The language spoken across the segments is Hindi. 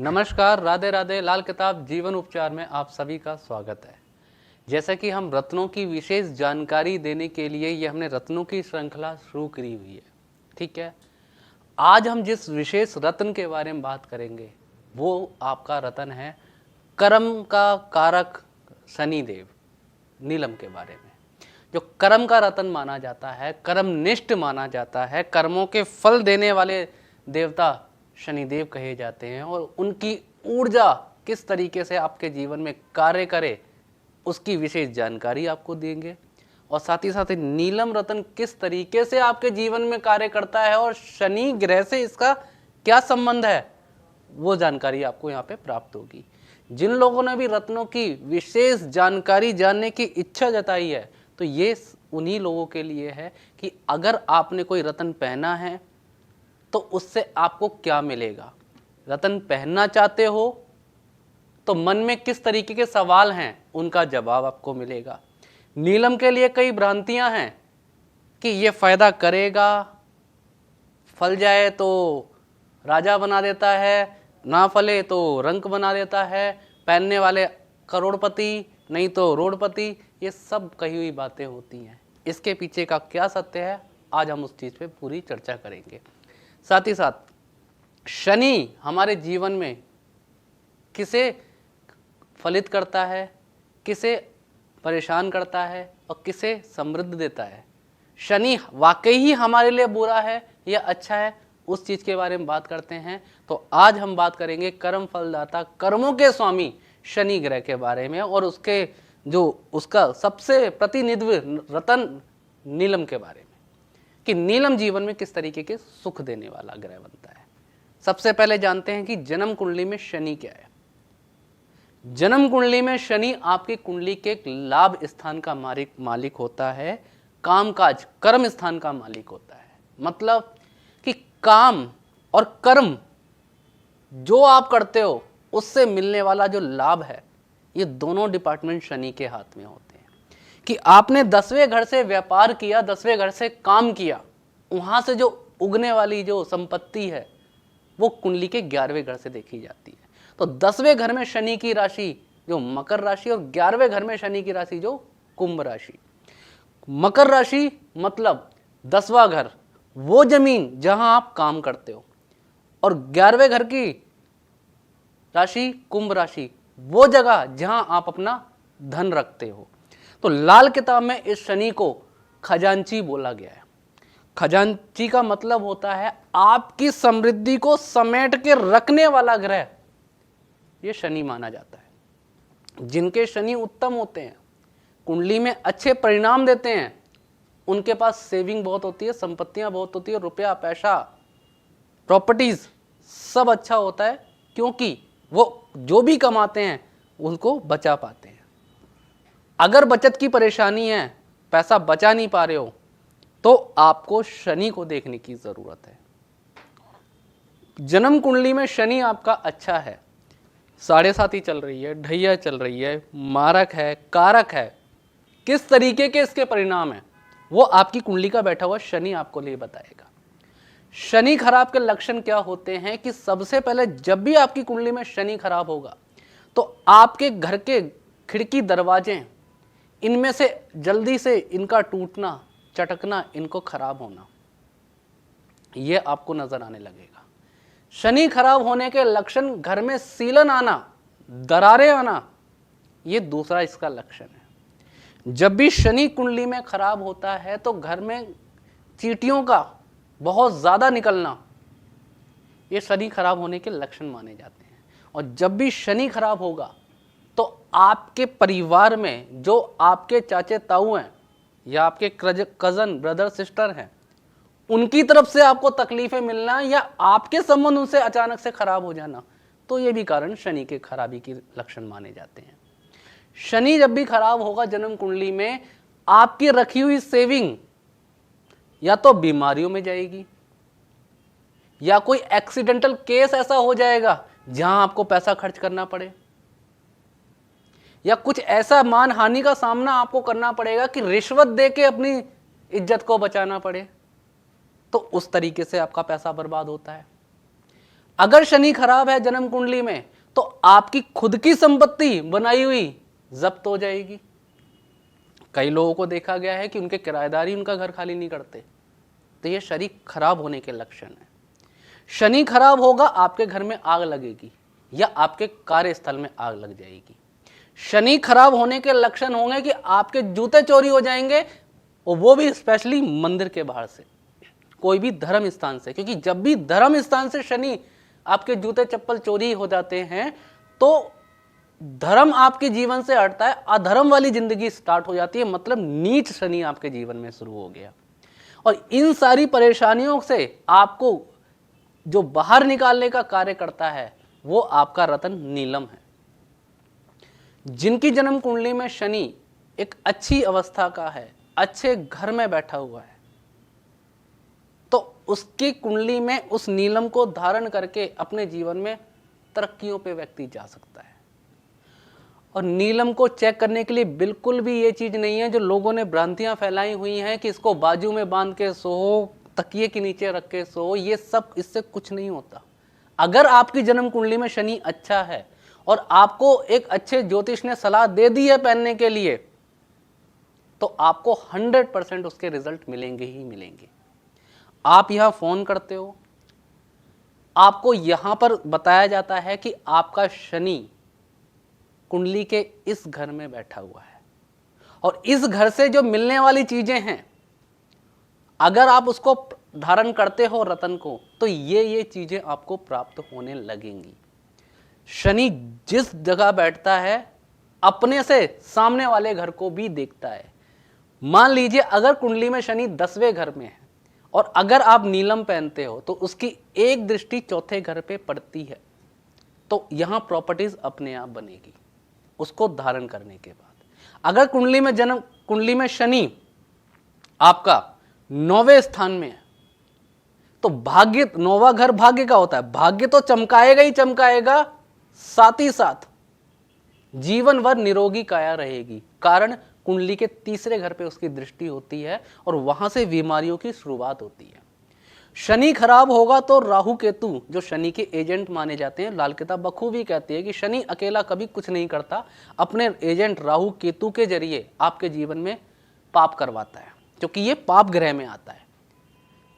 नमस्कार, राधे राधे। लाल किताब जीवन उपचार में आप सभी का स्वागत है। जैसा कि हम रत्नों की विशेष जानकारी देने के लिए ये हमने रत्नों की श्रृंखला शुरू करी हुई है, ठीक है। आज हम जिस विशेष रत्न के बारे में बात करेंगे वो आपका रत्न है कर्म का कारक शनिदेव, नीलम के बारे में। जो कर्म का रत्न माना जाता है, कर्मनिष्ठ माना जाता है, कर्मों के फल देने वाले देवता शनिदेव कहे जाते हैं और उनकी ऊर्जा किस तरीके से आपके जीवन में कार्य करे उसकी विशेष जानकारी आपको देंगे। और साथ ही साथ नीलम रत्न किस तरीके से आपके जीवन में कार्य करता है और शनि ग्रह से इसका क्या संबंध है वो जानकारी आपको यहाँ पे प्राप्त होगी। जिन लोगों ने भी रत्नों की विशेष जानकारी जानने की इच्छा जताई है तो ये उन्हीं लोगों के लिए है कि अगर आपने कोई रत्न पहना है तो उससे आपको क्या मिलेगा। रत्न पहनना चाहते हो तो मन में किस तरीके के सवाल हैं उनका जवाब आपको मिलेगा। नीलम के लिए कई भ्रांतियां हैं कि ये फायदा करेगा, फल जाए तो राजा बना देता है, ना फले तो रंक बना देता है, पहनने वाले करोड़पति नहीं तो रोडपति। ये सब कही हुई बातें होती हैं। इसके पीछे का क्या सत्य है आज हम उस चीज़ पे पूरी चर्चा करेंगे। साथ ही साथ शनि हमारे जीवन में किसे फलित करता है, किसे परेशान करता है और किसे समृद्धि देता है। शनि वाकई ही हमारे लिए बुरा है या अच्छा है, उस चीज़ के बारे में बात करते हैं। तो आज हम बात करेंगे कर्म फलदाता, कर्मों के स्वामी शनि ग्रह के बारे में और उसके जो उसका सबसे प्रतिनिधित्व रतन नीलम के बारे में कि नीलम जीवन में किस तरीके के सुख देने वाला ग्रह बनता है। सबसे पहले जानते हैं कि जन्म कुंडली में शनि क्या है। जन्म कुंडली में शनि आपकी कुंडली के एक लाभ स्थान का मालिक होता है, कामकाज कर्म स्थान का मालिक होता है। मतलब कि काम और कर्म जो आप करते हो उससे मिलने वाला जो लाभ है ये दोनों डिपार्टमेंट शनि के हाथ में होते हैं। कि आपने 10वें घर से व्यापार किया, 10वें घर से काम किया, वहां से जो उगने वाली जो संपत्ति है वो कुंडली के 11वें घर से देखी जाती है। तो 10वें घर में शनि की राशि जो मकर राशि और 11वें घर में शनि की राशि जो कुंभ राशि। मकर राशि मतलब 10वां घर, वो जमीन जहां आप काम करते हो, और 11वें घर की राशि कुंभ राशि वो जगह जहां आप अपना धन रखते हो। तो लाल किताब में इस शनि को खजांची बोला गया है। खजांची का मतलब होता है आपकी समृद्धि को समेट के रखने वाला ग्रह, ये शनि माना जाता है। जिनके शनि उत्तम होते हैं, कुंडली में अच्छे परिणाम देते हैं, उनके पास सेविंग बहुत होती है, संपत्तियां बहुत होती है, रुपया पैसा प्रॉपर्टीज सब अच्छा होता है, क्योंकि वो जो भी कमाते हैं उनको बचा पाते हैं। अगर बचत की परेशानी है, पैसा बचा नहीं पा रहे हो, तो आपको शनि को देखने की जरूरत है। जन्म कुंडली में शनि आपका अच्छा है, 7.5 चल रही है, ढैया चल रही है, मारक है, कारक है, किस तरीके के इसके परिणाम है वो आपकी कुंडली का बैठा हुआ शनि आपको ले बताएगा। शनि खराब के लक्षण क्या होते हैं कि सबसे पहले जब भी आपकी कुंडली में शनि खराब होगा तो आपके घर के खिड़की दरवाजे इनमें से जल्दी से इनका टूटना, चटकना, इनको खराब होना, ये आपको नजर आने लगेगा। शनि खराब होने के लक्षण घर में सीलन आना, दरारें आना, ये दूसरा इसका लक्षण है। जब भी शनि कुंडली में खराब होता है तो घर में चींटियों का बहुत ज्यादा निकलना, ये शनि खराब होने के लक्षण माने जाते हैं। और जब भी शनि खराब होगा तो आपके परिवार में जो आपके चाचे ताऊ हैं या आपके कजन ब्रदर सिस्टर हैं, उनकी तरफ से आपको तकलीफें मिलना या आपके संबंध उनसे अचानक से खराब हो जाना, तो ये भी कारण शनि के खराबी के लक्षण माने जाते हैं। शनि जब भी खराब होगा जन्म कुंडली में, आपकी रखी हुई सेविंग या तो बीमारियों में जाएगी या कोई एक्सीडेंटल केस ऐसा हो जाएगा जहां आपको पैसा खर्च करना पड़े, या कुछ ऐसा मानहानि का सामना आपको करना पड़ेगा कि रिश्वत देके अपनी इज्जत को बचाना पड़े, तो उस तरीके से आपका पैसा बर्बाद होता है। अगर शनि खराब है जन्म कुंडली में तो आपकी खुद की संपत्ति बनाई हुई जब्त हो जाएगी। कई लोगों को देखा गया है कि उनके किराएदार ही उनका घर खाली नहीं करते, तो ये शनि खराब होने के लक्षण है। शनि खराब होगा, आपके घर में आग लगेगी या आपके कार्यस्थल में आग लग जाएगी। शनि खराब होने के लक्षण होंगे कि आपके जूते चोरी हो जाएंगे, और वो भी स्पेशली मंदिर के बाहर से, कोई भी धर्म स्थान से, क्योंकि जब भी धर्म स्थान से शनि आपके जूते चप्पल चोरी हो जाते हैं तो धर्म आपके जीवन से हटता है, अधर्म वाली जिंदगी स्टार्ट हो जाती है, मतलब नीच शनि आपके जीवन में शुरू हो गया। और इन सारी परेशानियों से आपको जो बाहर निकालने का कार्य करता है वो आपका रत्न नीलम है। जिनकी जन्म कुंडली में शनि एक अच्छी अवस्था का है, अच्छे घर में बैठा हुआ है, तो उसकी कुंडली में उस नीलम को धारण करके अपने जीवन में तरक्कियों पे व्यक्ति जा सकता है। और नीलम को चेक करने के लिए बिल्कुल भी ये चीज नहीं है जो लोगों ने भ्रांतियां फैलाई हुई हैं कि इसको बाजू में बांध के सो, तकिए के नीचे रख के सो, ये सब, इससे कुछ नहीं होता। अगर आपकी जन्म कुंडली में शनि अच्छा है और आपको एक अच्छे ज्योतिष ने सलाह दे दी है पहनने के लिए, तो आपको 100% उसके रिजल्ट मिलेंगे ही मिलेंगे। आप यहां फोन करते हो, आपको यहां पर बताया जाता है कि आपका शनि कुंडली के इस घर में बैठा हुआ है और इस घर से जो मिलने वाली चीजें हैं, अगर आप उसको धारण करते हो रतन को, तो ये चीजें आपको प्राप्त होने लगेंगी। शनि जिस जगह बैठता है अपने से सामने वाले घर को भी देखता है। मान लीजिए अगर कुंडली में शनि 10वें घर में है और अगर आप नीलम पहनते हो तो उसकी एक दृष्टि चौथे घर पे पड़ती है, तो यहां प्रॉपर्टीज अपने आप बनेगी उसको धारण करने के बाद। अगर कुंडली में शनि आपका 9वें स्थान में है तो भाग्य, 9वां घर भाग्य का होता है, भाग्य तो चमकाएगा ही चमकाएगा, साथ ही साथ जीवन भर निरोगी काया रहेगी। कारण कुंडली के 3रे घर पे उसकी दृष्टि होती है और वहां से बीमारियों की शुरुआत होती है। शनि खराब होगा तो राहु केतु जो शनि के एजेंट माने जाते हैं, लाल किताब बखूबी कहती है कि शनि अकेला कभी कुछ नहीं करता, अपने एजेंट राहु केतु के जरिए आपके जीवन में पाप करवाता है, क्योंकि ये पाप ग्रह में आता है।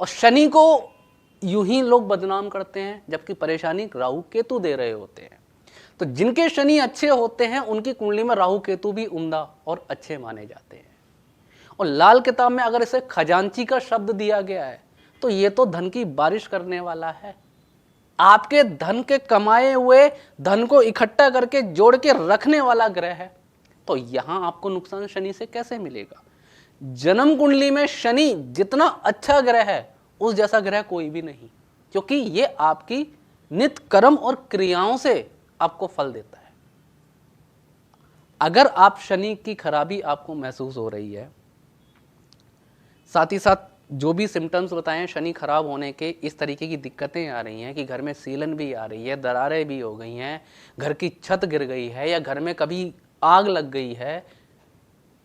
और शनि को यूं ही लोग बदनाम करते हैं जबकि परेशानी राहु केतु दे रहे होते हैं। तो जिनके शनि अच्छे होते हैं उनकी कुंडली में राहु केतु भी उम्दा और अच्छे माने जाते हैं। और लाल किताब में अगर इसे खजांची का शब्द दिया गया है तो ये तो धन की बारिश करने वाला है। आपके धन के कमाए हुए धन को इकट्ठा करके जोड़ के रखने वाला ग्रह है, तो यहां आपको नुकसान शनि से कैसे मिलेगा? जन्म कुंडली में शनि जितना अच्छा ग्रह है उस जैसा ग्रह कोई भी नहीं, क्योंकि ये आपकी नित्य कर्म और क्रियाओं से आपको फल देता है। अगर आप शनि की खराबी आपको महसूस हो रही है, साथ ही साथ जो भी सिम्टम्स बताएं शनि खराब होने के, इस तरीके की दिक्कतें आ रही हैं कि घर में सीलन भी आ रही है, दरारें भी हो गई हैं, घर की छत गिर गई है या घर में कभी आग लग गई है,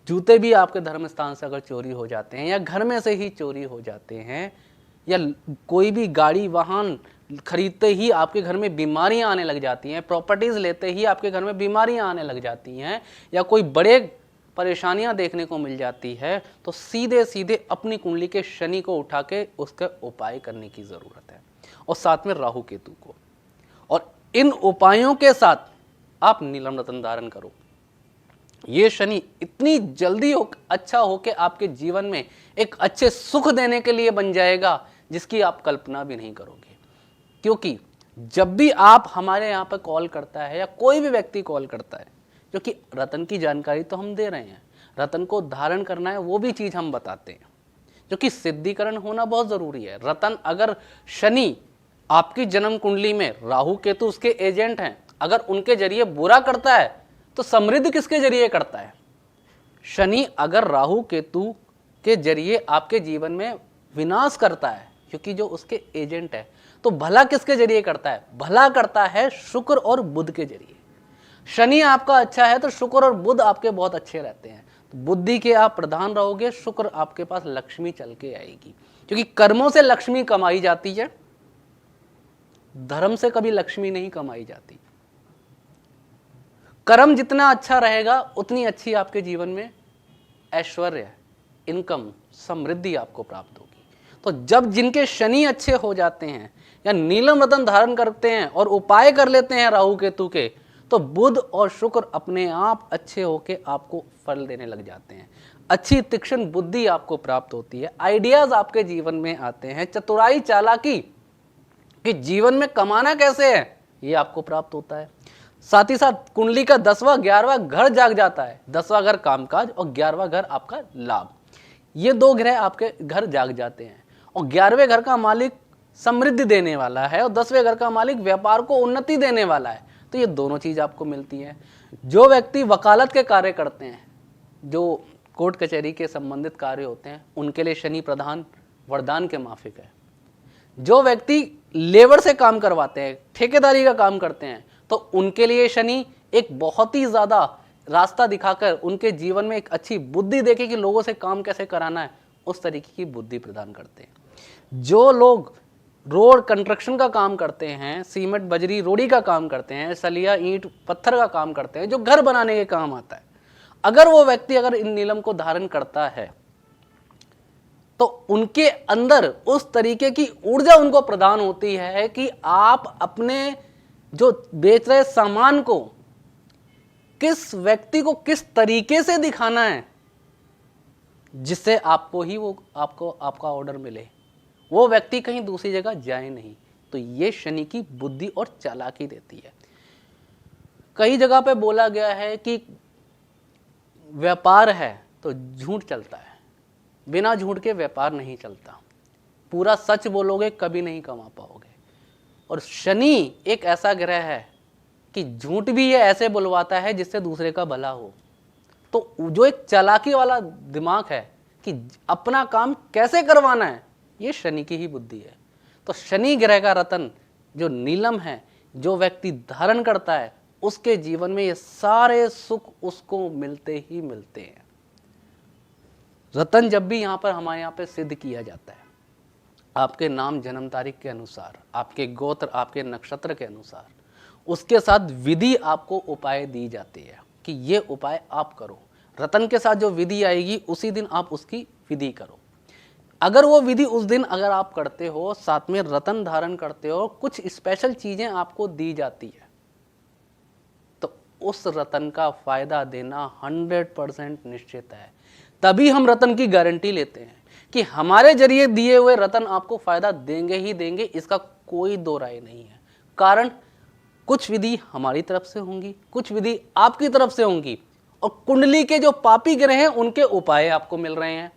जूते भी आपके धर्म स्थान से अगर चोरी हो जाते हैं या घर में से ही चोरी हो जाते हैं, या कोई भी गाड़ी वाहन खरीदते ही आपके घर में बीमारियां आने लग जाती हैं, प्रॉपर्टीज लेते ही आपके घर में बीमारियां आने लग जाती हैं, या कोई बड़े परेशानियां देखने को मिल जाती है, तो सीधे सीधे अपनी कुंडली के शनि को उठा के उसका उपाय करने की जरूरत है, और साथ में राहु केतु को। और इन उपायों के साथ आप नीलम रत्न धारण करो। ये शनि इतनी जल्दी अच्छा होके आपके जीवन में एक अच्छे सुख देने के लिए बन जाएगा जिसकी आप कल्पना भी नहीं करोगे। क्योंकि जब भी आप हमारे यहाँ पर कॉल करता है या कोई भी व्यक्ति कॉल करता है, क्योंकि रतन की जानकारी तो हम दे रहे हैं, रतन को धारण करना है वो भी चीज हम बताते हैं, क्योंकि सिद्धिकरण होना बहुत जरूरी है। रतन, अगर शनि आपकी जन्म कुंडली में राहु केतु उसके एजेंट हैं, अगर उनके जरिए बुरा करता है तो समृद्धि किसके जरिए करता है? शनि अगर राहु केतु के जरिए आपके जीवन में विनाश करता है, क्योंकि जो उसके एजेंट है, तो भला किसके जरिए करता है? भला करता है शुक्र और बुध के जरिए। शनि आपका अच्छा है तो शुक्र और बुध आपके बहुत अच्छे रहते हैं, तो बुद्धि के आप प्रधान रहोगे, शुक्र आपके पास लक्ष्मी चल के आएगी, क्योंकि कर्मों से लक्ष्मी कमाई जाती है। धर्म से कभी लक्ष्मी नहीं कमाई जाती। कर्म जितना अच्छा रहेगा उतनी अच्छी आपके जीवन में ऐश्वर्य, इनकम, समृद्धि आपको प्राप्त होगी। तो जब जिनके शनि अच्छे हो जाते हैं या नीलम रतन धारण करते हैं और उपाय कर लेते हैं राहु केतु के, तो बुध और शुक्र अपने आप अच्छे होके आपको फल देने लग जाते हैं। अच्छी तीक्ष्ण बुद्धि आपको प्राप्त होती है, आइडियाज आपके जीवन में आते हैं, चतुराई चालाकी कि जीवन में कमाना कैसे है ये आपको प्राप्त होता है। साथ ही साथ कुंडली का 10वां 11वां घर जाग जाता है। 10वां घर कामकाज और 11वां घर आपका लाभ। ये दो ग्रह आपके घर जाग जाते हैं और 11वें घर का मालिक समृद्धि देने वाला है और 10वें घर का मालिक व्यापार को उन्नति देने वाला है। तो ये दोनों चीज आपको मिलती है। जो व्यक्ति वकालत के कार्य करते हैं, जो कोर्ट कचहरी के संबंधित कार्य होते हैं, उनके लिए शनि प्रधान वरदान के माफिक है। जो व्यक्ति लेबर से काम करवाते हैं, ठेकेदारी का काम करते हैं, तो उनके लिए शनि एक बहुत ही ज्यादा रास्ता दिखाकर उनके जीवन में एक अच्छी बुद्धि देके कि लोगों से काम कैसे कराना है, उस तरीके की बुद्धि प्रदान करते हैं। जो लोग रोड कंस्ट्रक्शन का काम करते हैं, सीमेंट बजरी रोड़ी का काम करते हैं, सलिया ईंट पत्थर का काम करते हैं, जो घर बनाने के काम आता है, अगर वो व्यक्ति अगर इन नीलम को धारण करता है तो उनके अंदर उस तरीके की ऊर्जा उनको प्रदान होती है कि आप अपने जो बेच रहे सामान को किस व्यक्ति को किस तरीके से दिखाना है जिससे आपको ही वो आपका ऑर्डर मिले, वो व्यक्ति कहीं दूसरी जगह जाए नहीं। तो ये शनि की बुद्धि और चालाकी देती है। कई जगह पे बोला गया है कि व्यापार है तो झूठ चलता है, बिना झूठ के व्यापार नहीं चलता। पूरा सच बोलोगे कभी नहीं कमा पाओगे। और शनि एक ऐसा ग्रह है कि झूठ भी ये ऐसे बुलवाता है जिससे दूसरे का भला हो। तो जो एक चालाकी वाला दिमाग है कि अपना काम कैसे करवाना है, ये शनि की ही बुद्धि है। तो शनि ग्रह का रतन जो नीलम है, जो व्यक्ति धारण करता है, उसके जीवन में ये सारे सुख उसको मिलते ही मिलते हैं। रतन जब भी यहाँ पर हमारे यहाँ पे सिद्ध किया जाता है, आपके नाम जन्म तारीख के अनुसार, आपके गोत्र, आपके नक्षत्र के अनुसार, उसके साथ विधि आपको उपाय दी जाती है कि ये उपाय आप करो। रतन के साथ जो विधि आएगी उसी दिन आप उसकी विधि करो। अगर वो विधि उस दिन अगर आप करते हो, साथ में रतन धारण करते हो, कुछ स्पेशल चीजें आपको दी जाती है, तो उस रतन का फायदा देना 100% निश्चित है। तभी हम रतन की गारंटी लेते हैं कि हमारे जरिए दिए हुए रतन आपको फायदा देंगे ही देंगे, इसका कोई दो राय नहीं है। कारण कुछ विधि हमारी तरफ से होंगी, कुछ विधि आपकी तरफ से होंगी, और कुंडली के जो पापी ग्रह हैं उनके उपाय आपको मिल रहे हैं।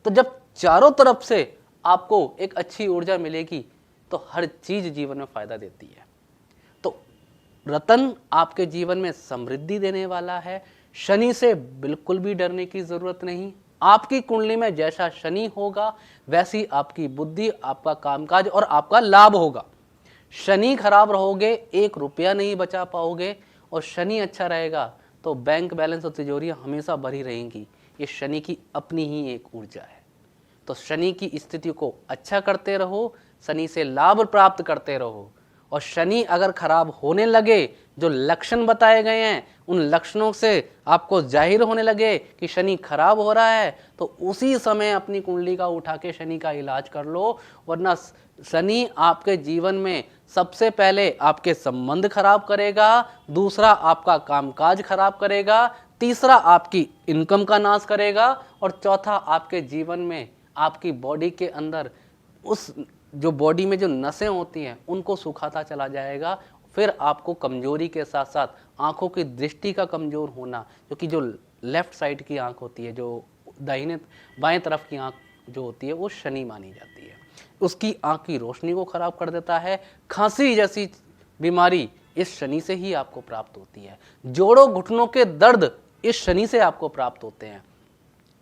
तो जब चारों तरफ से आपको एक अच्छी ऊर्जा मिलेगी तो हर चीज जीवन में फायदा देती है। तो रतन आपके जीवन में समृद्धि देने वाला है। शनि से बिल्कुल भी डरने की जरूरत नहीं। आपकी कुंडली में जैसा शनि होगा वैसी आपकी बुद्धि, आपका कामकाज और आपका लाभ होगा। शनि खराब रहोगे 1 रुपया नहीं बचा पाओगे, और शनि अच्छा रहेगा तो बैंक बैलेंस और तिजोरियां हमेशा भरी रहेंगी। ये शनि की अपनी ही एक ऊर्जा है। तो शनि की स्थिति को अच्छा करते रहो, शनि से लाभ प्राप्त करते रहो। और शनि अगर खराब होने लगे, जो लक्षण बताए गए हैं उन लक्षणों से आपको जाहिर होने लगे कि शनि खराब हो रहा है, तो उसी समय अपनी कुंडली का उठा के शनि का इलाज कर लो। वरना शनि आपके जीवन में सबसे पहले आपके संबंध खराब करेगा, दूसरा आपका कामकाज खराब करेगा, तीसरा आपकी इनकम का नाश करेगा, और चौथा आपके जीवन में आपकी बॉडी के अंदर उस जो बॉडी में जो नसें होती हैं उनको सुखाता चला जाएगा। फिर आपको कमजोरी के साथ साथ आंखों की दृष्टि का कमजोर होना, क्योंकि जो लेफ्ट साइड की आंख होती है, जो दाहिने बाएं तरफ की आंख जो होती है, वो शनि मानी जाती है। उसकी आंख की रोशनी को खराब कर देता है। खांसी जैसी बीमारी इस शनि से ही आपको प्राप्त होती है। जोड़ों घुटनों के दर्द इस शनि से आपको प्राप्त होते हैं।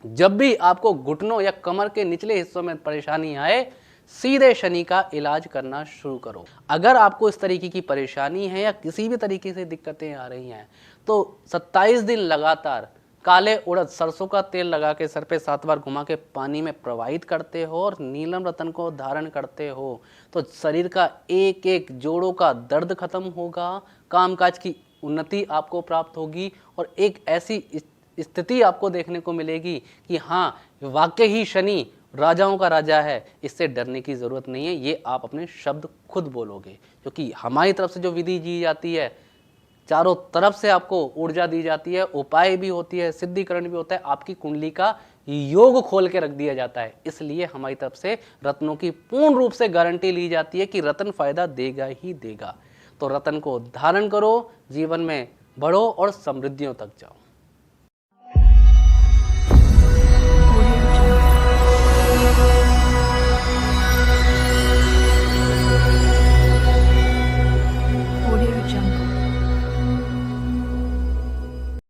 जब भी आपको घुटनों या कमर के निचले हिस्सों में परेशानी आए, सीधे शनि का इलाज करना शुरू करो। अगर आपको इस तरीके की परेशानी है या किसी भी तरीके से दिक्कतें आ रही हैं, तो 27 दिन लगातार काले उड़द सरसों का तेल लगा के सर पे 7 बार घुमा के पानी में प्रवाहित करते हो और नीलम रतन को धारण करते हो तो शरीर का एक एक जोड़ों का दर्द खत्म होगा, कामकाज की उन्नति आपको प्राप्त होगी और एक ऐसी स्थिति आपको देखने को मिलेगी कि हाँ वाकई ही शनि राजाओं का राजा है, इससे डरने की ज़रूरत नहीं है। ये आप अपने शब्द खुद बोलोगे, क्योंकि हमारी तरफ से जो विधि दी जाती है, चारों तरफ से आपको ऊर्जा दी जाती है, उपाय भी होती है, सिद्धिकरण भी होता है, आपकी कुंडली का योग खोल के रख दिया जाता है। इसलिए हमारी तरफ से रत्नों की पूर्ण रूप से गारंटी ली जाती है कि रत्न फायदा देगा ही देगा। तो रत्न को धारण करो, जीवन में बढ़ो और समृद्धियों तक जाओ।